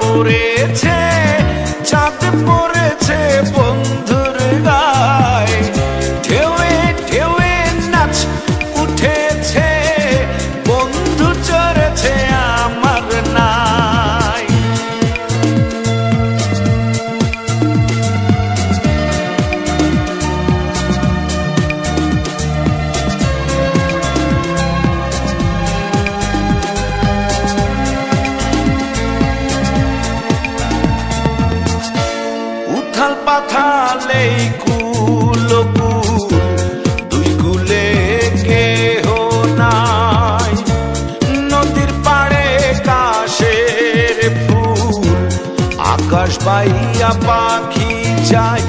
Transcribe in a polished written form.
পড়েছে, চাঁদ পড়েছে বন্ধুর গায়ে, ঢেউয়ে ঢেউয়ে নাচ উঠেছে, বন্ধু চড়েছে আমার নাই। উথাল পাথালে কুল কুল, দুই কুলে কেহ নাই, নদীর পাড়ে কাশের ফুল, আকাশ বাইয়া পাখি যায়।